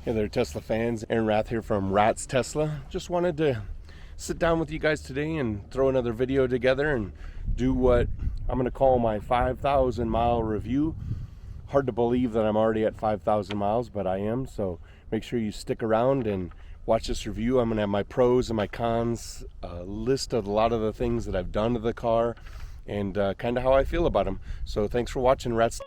Hey there, Tesla fans. Aaron Rath here from Rat's Tesla. Just wanted to sit down with you guys today and throw another video together and do what I'm going to call my 5,000 mile review. Hard to believe that I'm already at 5,000 miles, but I am. So make sure you stick around and watch this review. I'm going to have my pros and my cons, a list of a lot of the things that I've done to the car, and kind of how I feel about them. So thanks for watching, Rat's.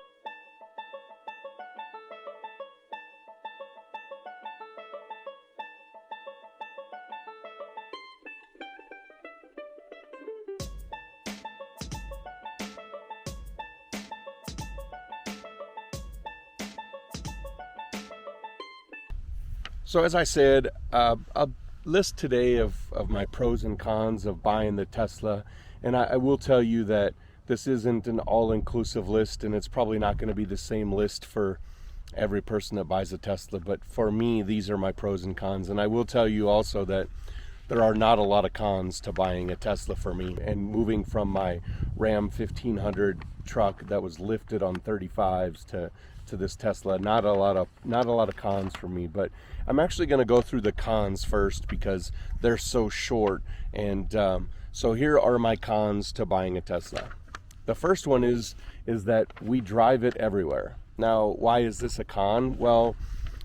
So as I said, a list today of my pros and cons of buying the Tesla. And I will tell you that this isn't an all-inclusive list, and it's probably not going to be the same list for every person that buys a Tesla. But for me, these are my pros and cons. And I will tell you also that there are not a lot of cons to buying a Tesla for me. And moving from my Ram 1500 truck that was lifted on 35s to this Tesla, not a lot of cons for me. But I'm actually going to go through the cons first because they're so short. And so here are my cons to buying a Tesla. The first one is that we drive it everywhere. Now, why is this a con? Well,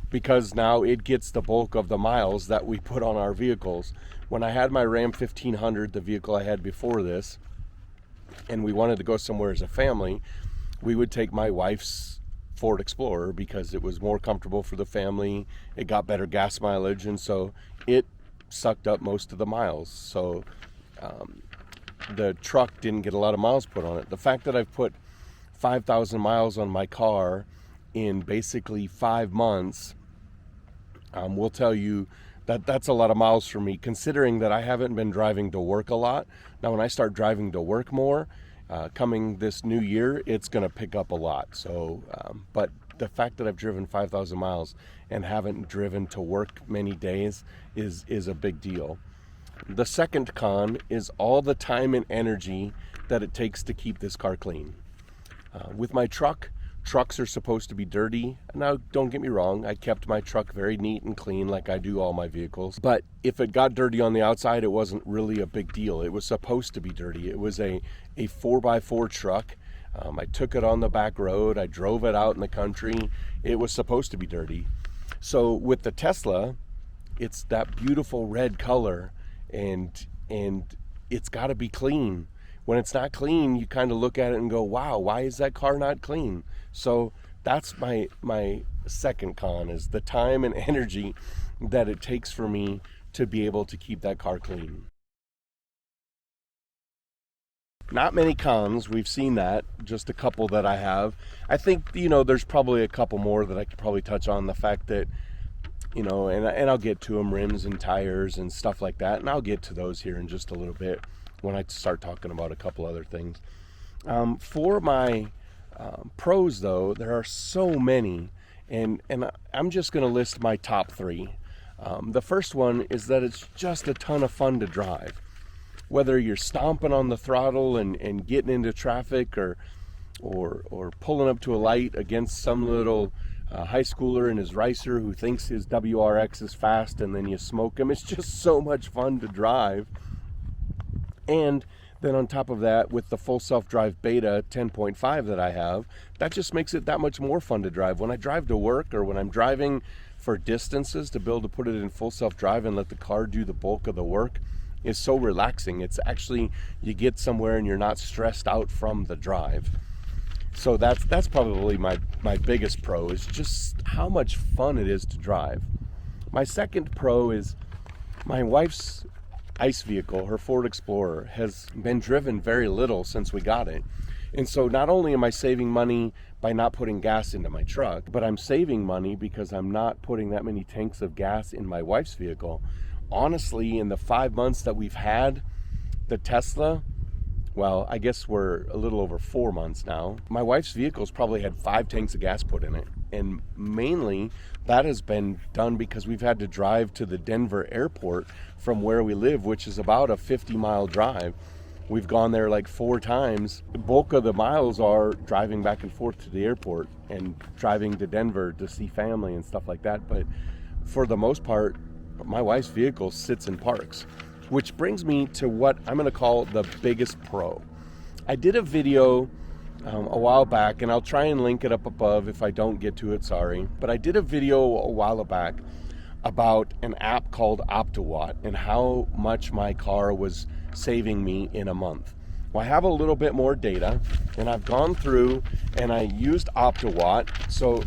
because now it gets the bulk of the miles that we put on our vehicles. When I had my Ram 1500, the vehicle I had before this, and we wanted to go somewhere as a family, we would take my wife's Ford Explorer because it was more comfortable for the family. It got better gas mileage, and so it sucked up most of the miles. So the truck didn't get a lot of miles put on it. The fact that I've put 5,000 miles on my car in basically 5 months will tell you that that's a lot of miles for me, considering that I haven't been driving to work a lot. Now when I start driving to work more, coming this new year, it's going to pick up a lot. So, but the fact that I've driven 5,000 miles and haven't driven to work many days is a big deal. The second con is all the time and energy that it takes to keep this car clean. With my truck, trucks are supposed to be dirty. Now, don't get me wrong, I kept my truck very neat and clean like I do all my vehicles. But if it got dirty on the outside, it wasn't really a big deal. It was supposed to be dirty. It was a 4x4 truck. I took it on the back road. I drove it out in the country. It was supposed to be dirty. So with the Tesla, it's that beautiful red color, and it's got to be clean. When it's not clean, you kind of look at it and go, wow, why is that car not clean? So that's my second con, is the time and energy that it takes for me to be able to keep that car clean. Not many cons, we've seen that, just a couple that I have. I think, there's probably a couple more that I could probably touch on. The fact that, and I'll get to them, rims and tires and stuff like that, and I'll get to those here in just a little bit when I start talking about a couple other things. For my pros, though, there are so many, and I'm just going to list my top three. The first one is that it's just a ton of fun to drive. Whether you're stomping on the throttle and getting into traffic, or pulling up to a light against some little high schooler in his Ricer who thinks his WRX is fast, and then you smoke him. It's just so much fun to drive. And then on top of that, with the full self-drive Beta 10.5 that I have, that just makes it that much more fun to drive. When I drive to work, or when I'm driving for distances, to be able to put it in full self-drive and let the car do the bulk of the work is so relaxing. It's actually, you get somewhere and you're not stressed out from the drive. So that's probably my biggest pro, is just how much fun it is to drive. My second pro is my wife's ICE vehicle, her Ford Explorer, has been driven very little since we got it. And so not only am I saving money by not putting gas into my truck, but I'm saving money because I'm not putting that many tanks of gas in my wife's vehicle. Honestly, in the 5 months that we've had the Tesla, well, I guess we're a little over 4 months now, my wife's vehicle's probably had 5 tanks of gas put in it. And mainly that has been done because we've had to drive to the Denver airport from where we live, which is about a 50-mile drive. We've gone there like 4 times. The bulk of the miles are driving back and forth to the airport and driving to Denver to see family and stuff like that. But for the most part, my wife's vehicle sits in parks, which brings me to what I'm going to call the biggest pro. I did a video a while back, and I'll try and link it up above if I don't get to it, sorry. But I did a video a while back about an app called OptoWatt and how much my car was saving me in a month. Well, I have a little bit more data, and I've gone through and I used OptoWatt. So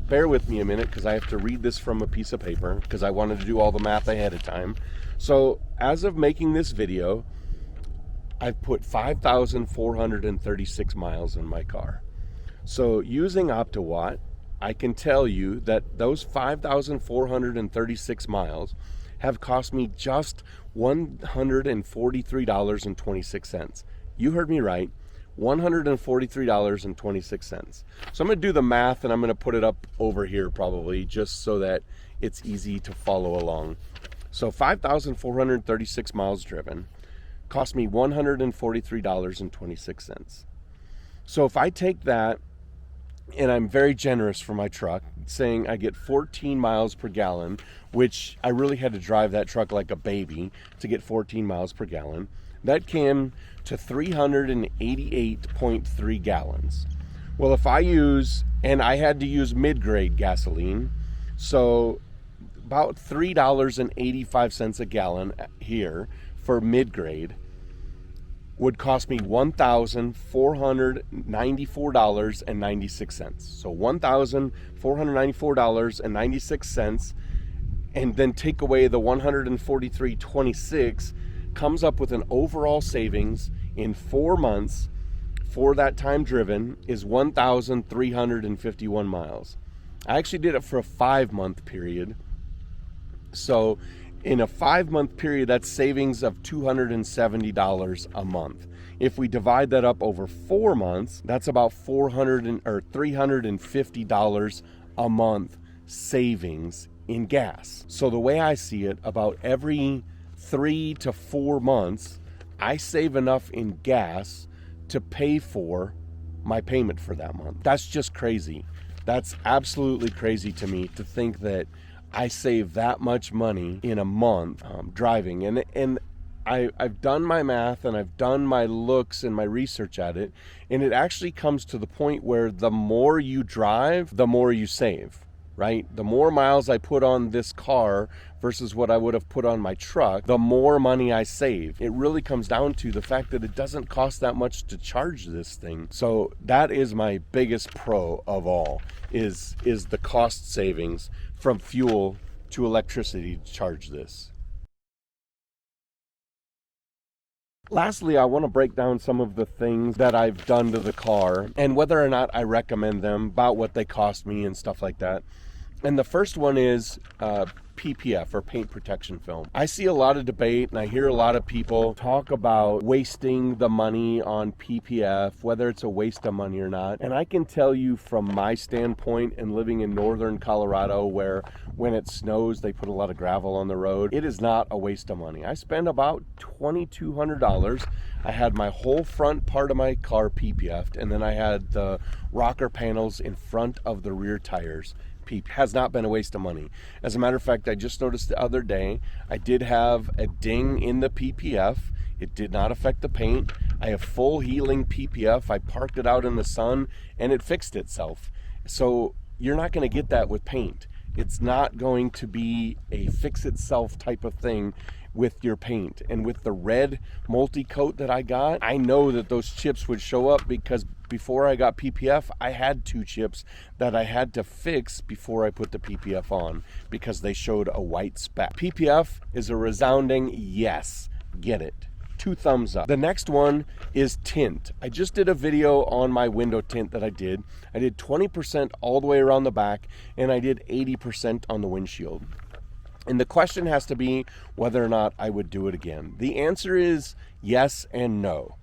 bear with me a minute because I have to read this from a piece of paper because I wanted to do all the math ahead of time. So as of making this video, I've put 5,436 miles in my car. So using OptoWatt, I can tell you that those 5,436 miles have cost me just $143.26. You heard me right, $143.26. So I'm going to do the math, and I'm going to put it up over here probably just so that it's easy to follow along. So 5,436 miles driven cost me $143.26. So if I take that, and I'm very generous for my truck, saying I get 14 miles per gallon, which I really had to drive that truck like a baby to get 14 miles per gallon. That came to 388.3 gallons. Well, if I use, and I had to use mid-grade gasoline, so about $3.85 a gallon here for mid-grade would cost me $1,494.96. So $1,494.96, and then take away the $143.26, comes up with an overall savings in 4 months for that time driven is 1,351 miles. I actually did it for a 5-month period. So in a 5-month period, that's savings of $270 a month. If we divide that up over 4 months, that's about $350 a month savings in gas. So the way I see it, about every 3 to 4 months, I save enough in gas to pay for my payment for that month. That's just crazy. That's absolutely crazy to me to think that I save that much money in a month driving. And I've done my math, and I've done my looks and my research at it, and it actually comes to the point where the more you drive, the more you save, right? The more miles I put on this car versus what I would have put on my truck, the more money I save. It really comes down to the fact that it doesn't cost that much to charge this thing. So that is my biggest pro of all, is the cost savings from fuel to electricity to charge this. Lastly, I want to break down some of the things that I've done to the car and whether or not I recommend them, about what they cost me and stuff like that. And the first one is PPF, or paint protection film. I see a lot of debate, and I hear a lot of people talk about wasting the money on PPF, whether it's a waste of money or not. And I can tell you from my standpoint, and living in northern Colorado, where when it snows they put a lot of gravel on the road, it is not a waste of money. I spent about $2,200. I had my whole front part of my car PPF'd, and then I had the rocker panels in front of the rear tires. Has not been a waste of money. As a matter of fact, I just noticed the other day I did have a ding in the PPF. It did not affect the paint. I have full healing PPF. I parked it out in the sun and it fixed itself. So you're not going to get that with paint. It's not going to be a fix itself type of thing with your paint. And with the red multi-coat that I got, I know that those chips would show up, because before I got PPF, I had 2 chips that I had to fix before I put the PPF on, because they showed a white speck. PPF is a resounding yes. Get it. 2 thumbs up. The next one is tint. I just did a video on my window tint that I did. I did 20% all the way around the back, and I did 80% on the windshield. And the question has to be whether or not I would do it again. The answer is yes and no.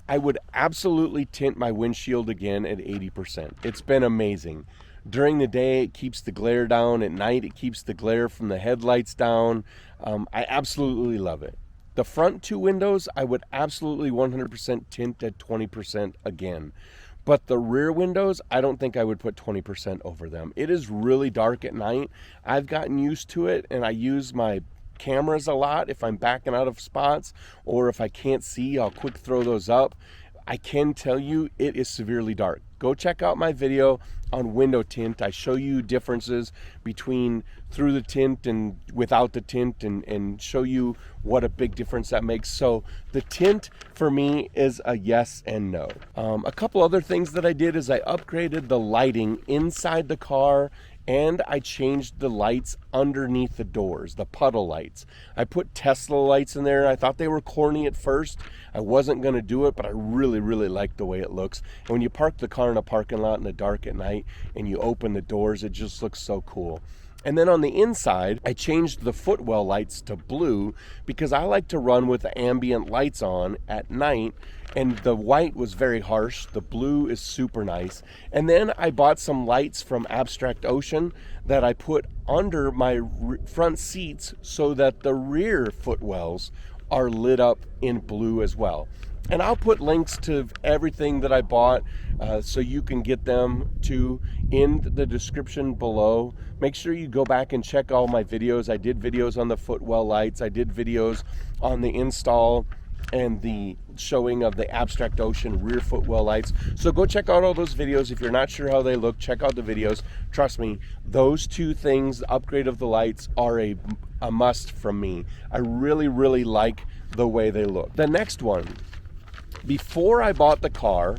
I would absolutely tint my windshield again at 80%. It's been amazing. During the day, it keeps the glare down. At night, it keeps the glare from the headlights down. I absolutely love it. The front 2 windows, I would absolutely 100% tint at 20% again. But the rear windows, I don't think I would put 20% over them. It is really dark at night. I've gotten used to it, and I use my cameras a lot if I'm backing out of spots, or if I can't see, I'll quick throw those up. I can tell you it is severely dark. Go check out my video on window tint. I show you differences between through the tint and without the tint, and show you what a big difference that makes. So the tint for me is a yes and no. A couple other things that I did is I upgraded the lighting inside the car, and I changed the lights underneath the doors, the puddle lights. I put Tesla lights in there. I thought they were corny at first. I wasn't gonna do it, but I really, really liked the way it looks. And when you park the car in a parking lot in the dark at night and you open the doors, it just looks so cool. And then on the inside, I changed the footwell lights to blue because I like to run with the ambient lights on at night, and the white was very harsh. The blue is super nice. And then I bought some lights from Abstract Ocean that I put under my front seats so that the rear footwells are lit up in blue as well. And I'll put links to everything that I bought so you can get them too in the description below. Make sure you go back and check all my videos. I did videos on the footwell lights. I did videos on the install and the showing of the Abstract Ocean rear footwell lights. So go check out all those videos. If you're not sure how they look, check out the videos. Trust me, those two things, the upgrade of the lights, are a must from me. I really, really like the way they look. The next one, before I bought the car,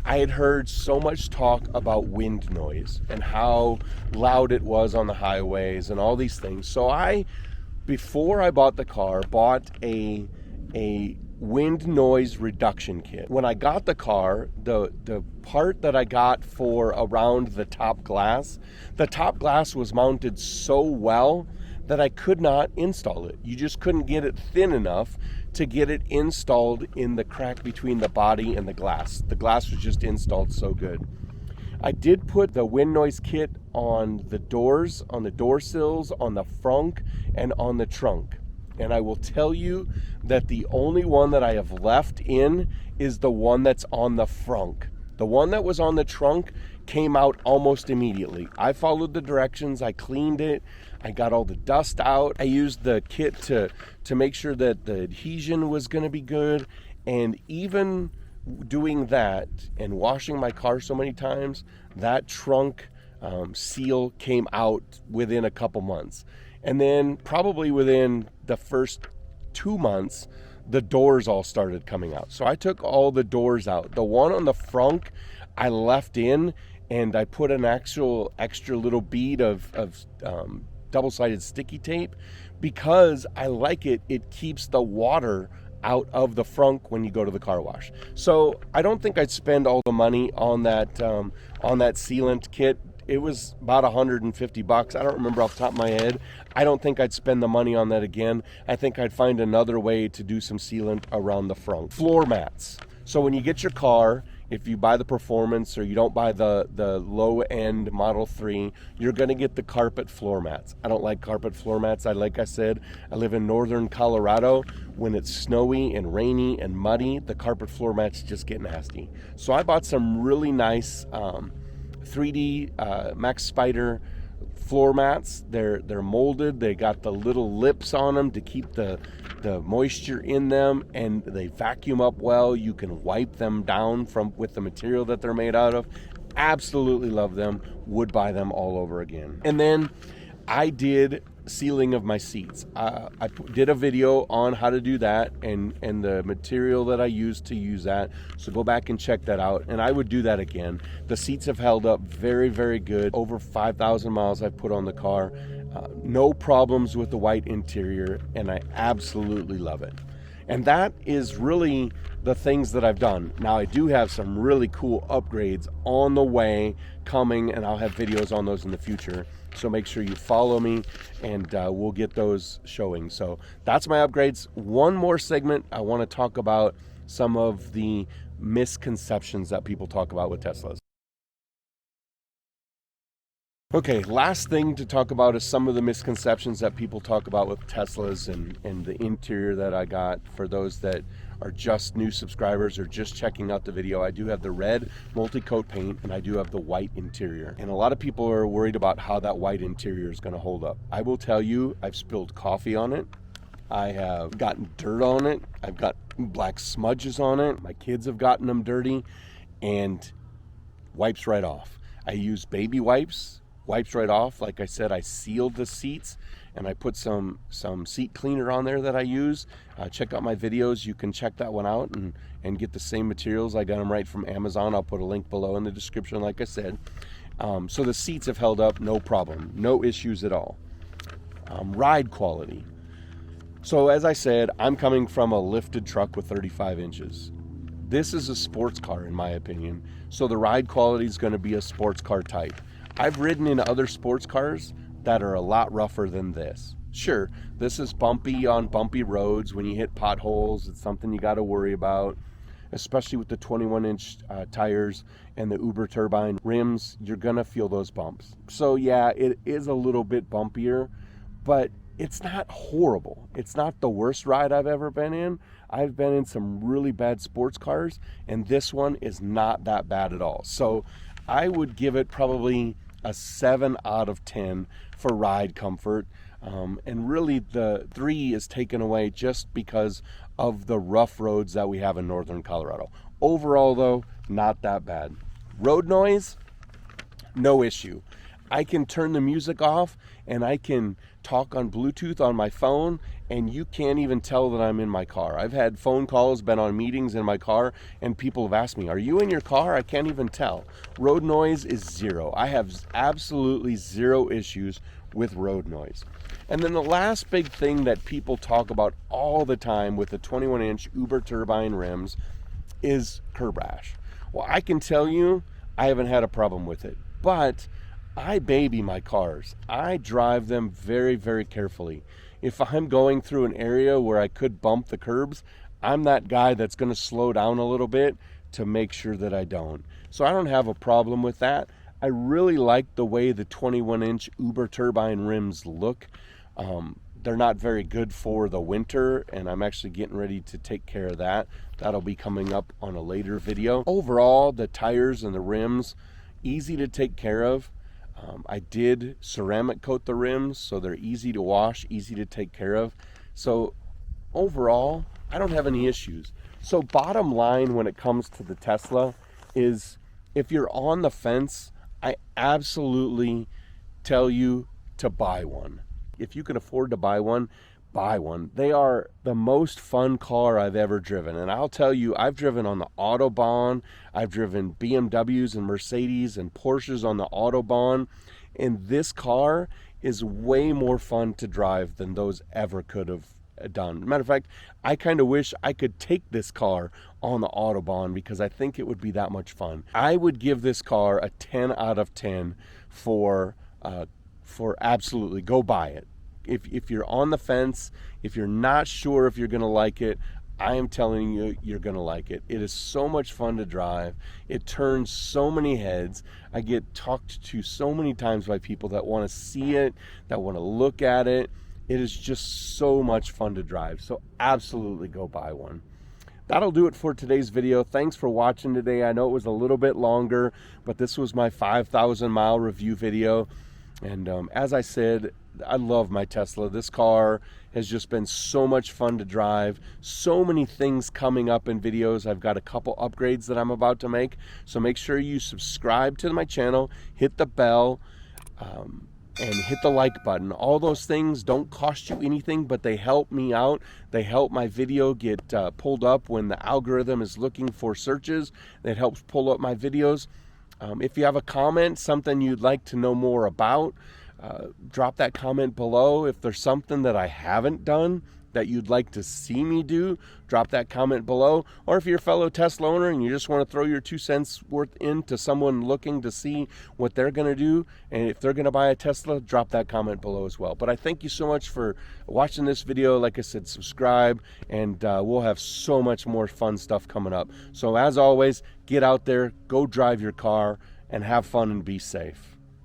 I had heard so much talk about wind noise and how loud it was on the highways and all these things. So before I bought the car, bought a wind noise reduction kit. When I got the car, the part that I got for around the top glass was mounted so well that I could not install it. You just couldn't get it thin enough to get it installed in the crack between the body and the glass. The glass was just installed so good. I did put the wind noise kit on the doors, on the door sills, on the frunk, and on the trunk. And I will tell you that the only one that I have left in is the one that's on the frunk. The one that was on the trunk came out almost immediately. I followed the directions, I cleaned it, I got all the dust out. I used the kit to make sure that the adhesion was gonna be good. And even doing that and washing my car so many times, that trunk seal came out within a couple months. And then probably within the first 2 months, the doors all started coming out. So I took all the doors out. The one on the frunk I left in, and I put an actual extra little bead of double-sided sticky tape because I like it. It keeps the water out of the frunk when you go to the car wash. So I don't think I'd spend all the money on that sealant kit. It was about $150. I don't remember off the top of my head. I don't think I'd spend the money on that again. I think I'd find another way to do some sealant around the front. Floor mats. So when you get your car, if you buy the Performance or you don't buy the low-end Model 3, you're going to get the carpet floor mats. I don't like carpet floor mats. Like I said, I live in northern Colorado. When it's snowy and rainy and muddy, the carpet floor mats just get nasty. So I bought some really nice 3D Max Spider floor mats. They're molded. They got the little lips on them to keep the moisture in them, and they vacuum up well. You can wipe them down with the material that they're made out of. Absolutely love them. Would buy them all over again. And then I did sealing of my seats. I did a video on how to do that and the material that I used to use that. So go back and check that out. And I would do that again. The seats have held up very, very good. Over 5,000 miles I've put on the car. No problems with the white interior, and I absolutely love it. And that is really the things that I've done. Now I do have some really cool upgrades on the way coming, and I'll have videos on those in the future. So make sure you follow me, and we'll get those showing. So that's my upgrades. One more segment, I want to talk about some of the misconceptions that people talk about with Teslas. Okay, last thing to talk about is some of the misconceptions that people talk about with Teslas and the interior that I got. For those that are just new subscribers or just checking out the video, I do have the red multi-coat paint and I do have the white interior. And a lot of people are worried about how that white interior is going to hold up. I will tell you, I've spilled coffee on it. I have gotten dirt on it. I've got black smudges on it. My kids have gotten them dirty and wipes right off. I use baby wipes right off. Like I said, I sealed the seats and I put some seat cleaner on there that I use. Check out my videos. You can check that one out and get the same materials. I got them right from Amazon. I'll put a link below in the description, like I said. So the seats have held up, no problem, no issues at all. Ride quality. So as I said, I'm coming from a lifted truck with 35 inches. This is a sports car in my opinion. So the ride quality is going to be a sports car type. I've ridden in other sports cars that are a lot rougher than this. Sure, this is bumpy on bumpy roads. When you hit potholes, it's something you got to worry about, especially with the 21-inch tires and the Uber turbine rims. You're going to feel those bumps. So yeah, it is a little bit bumpier, but it's not horrible. It's not the worst ride I've ever been in. I've been in some really bad sports cars, and this one is not that bad at all. So I would give it probably a 7 out of 10 for ride comfort. And really the 3 is taken away just because of the rough roads that we have in northern Colorado. Overall though, not that bad. Road noise, no issue. I can turn the music off and I can talk on Bluetooth on my phone and you can't even tell that I'm in my car. I've had phone calls, been on meetings in my car, and people have asked me, are you in your car? I can't even tell. Road noise is 0. I have absolutely 0 issues with road noise. And then the last big thing that people talk about all the time with the 21-inch Uber turbine rims is curb rash. Well, I can tell you I haven't had a problem with it, but I baby my cars. I drive them very, very carefully. If I'm going through an area where I could bump the curbs, I'm that guy that's going to slow down a little bit to make sure that I don't. So I don't have a problem with that. I really like the way the 21-inch Uber turbine rims look. They're not very good for the winter, and I'm actually getting ready to take care of that. That'll be coming up on a later video. Overall, the tires and the rims, easy to take care of. I did ceramic coat the rims, so they're easy to wash, easy to take care of. So overall, I don't have any issues. So bottom line when it comes to the Tesla is, if you're on the fence, I absolutely tell you to buy one. If you can afford to buy one, buy one. They are the most fun car I've ever driven. And I'll tell you, I've driven on the Autobahn. I've driven BMWs and Mercedes and Porsches on the Autobahn. And this car is way more fun to drive than those ever could have done. Matter of fact, I kind of wish I could take this car on the Autobahn because I think it would be that much fun. I would give this car a 10 out of 10 for absolutely go buy it. If you're on the fence, if you're not sure if you're going to like it, I am telling you, you're going to like it. It is so much fun to drive. It turns so many heads. I get talked to so many times by people that want to see it, that want to look at it. It is just so much fun to drive. So absolutely go buy one. That'll do it for today's video. Thanks for watching today. I know it was a little bit longer, but this was my 5,000 mile review video. And as I said, I love my Tesla. This car has just been so much fun to drive. So many things coming up in videos. I've got a couple upgrades that I'm about to make. So make sure you subscribe to my channel, hit the bell, and hit the like button. All those things don't cost you anything, but they help me out. They help my video get pulled up when the algorithm is looking for searches. That helps pull up my videos. If you have a comment, something you'd like to know more about, drop that comment below. If there's something that I haven't done that you'd like to see me do, drop that comment below. Or if you're a fellow Tesla owner and you just want to throw your 2 cents worth into someone looking to see what they're going to do, and if they're going to buy a Tesla, drop that comment below as well. But I thank you so much for watching this video. Like I said, subscribe, and we'll have so much more fun stuff coming up. So as always, get out there, go drive your car, and have fun and be safe.